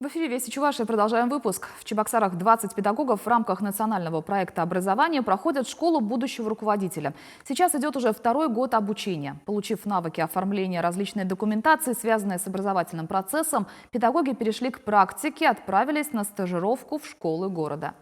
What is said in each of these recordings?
В эфире «Вести Чувашии» продолжаем выпуск. В Чебоксарах 20 педагогов в рамках национального проекта образования проходят школу будущего руководителя. Сейчас идет уже второй год обучения. Получив навыки оформления различной документации, связанной с образовательным процессом, педагоги перешли к практике и отправились на стажировку в школы города.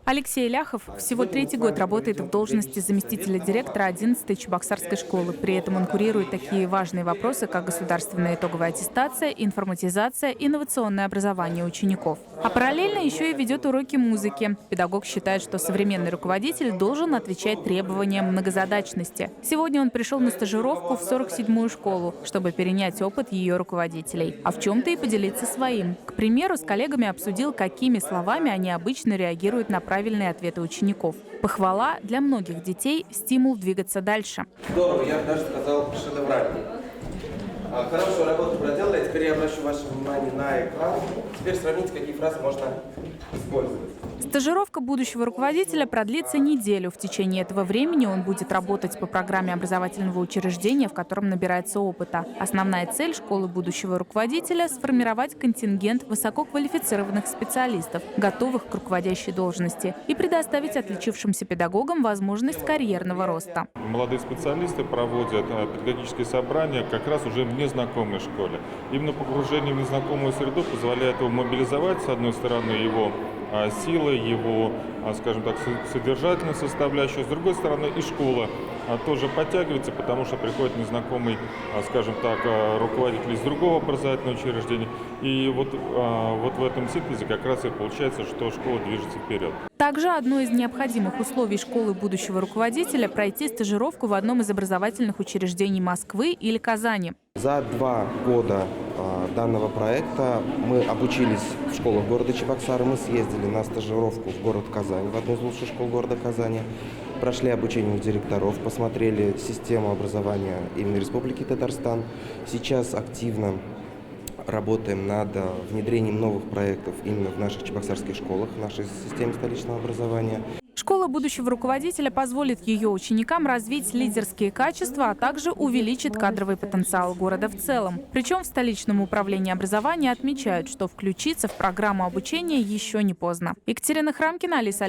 Алексей Ляхов всего третий год работает в должности заместителя директора 11-й Чебоксарской школы. При этом он курирует такие важные вопросы, как государственная итоговая аттестация, информатизация, инновационное образование учеников. А параллельно еще и ведет уроки музыки. Педагог считает, что современный руководитель должен отвечать требованиям многозадачности. Сегодня он пришел на стажировку в 47-ю школу, чтобы перенять опыт ее руководителей. А в чем-то и поделиться своим. К примеру, с коллегами обсудил, какими словами они обычно реагируют на правильные ответы учеников. Похвала для многих детей – стимул двигаться дальше. Здорово, я бы даже сказал шедевральный. Хорошую работу проделали, теперь я обращу ваше внимание на экран. Теперь сравните, какие фразы можно использовать. Стажировка будущего руководителя продлится неделю. В течение этого времени он будет работать по программе образовательного учреждения, в котором набирается опыта. Основная цель школы будущего руководителя – сформировать контингент высококвалифицированных специалистов, готовых к руководящей должности, и предоставить отличившимся педагогам возможность карьерного роста. Молодые специалисты проводят педагогические собрания как раз уже в незнакомой школе. Именно погружение в незнакомую среду позволяет его мобилизовать, с одной стороны, его силы, его, скажем так, содержательную составляющую, с другой стороны, и школа тоже подтягивается, потому что приходит незнакомый, скажем так, руководитель из другого образовательного учреждения. И вот в этом синтезе как раз и получается, что школа движется вперед. Также одно из необходимых условий школы будущего руководителя – пройти стажировку в одном из образовательных учреждений Москвы или Казани. За 2 года данного проекта мы обучились в школах города Чебоксары, мы съездили на стажировку в город Казань, в одну из лучших школ города Казани, прошли обучение у директоров, посмотрели систему образования именно Республики Татарстан. Сейчас активно работаем над внедрением новых проектов именно в наших чебоксарских школах, в нашей системе столичного образования. Школа будущего руководителя позволит ее ученикам развить лидерские качества, а также увеличит кадровый потенциал города в целом. Причем в столичном управлении образования отмечают, что включиться в программу обучения еще не поздно. Екатерина Храмкина, Алиса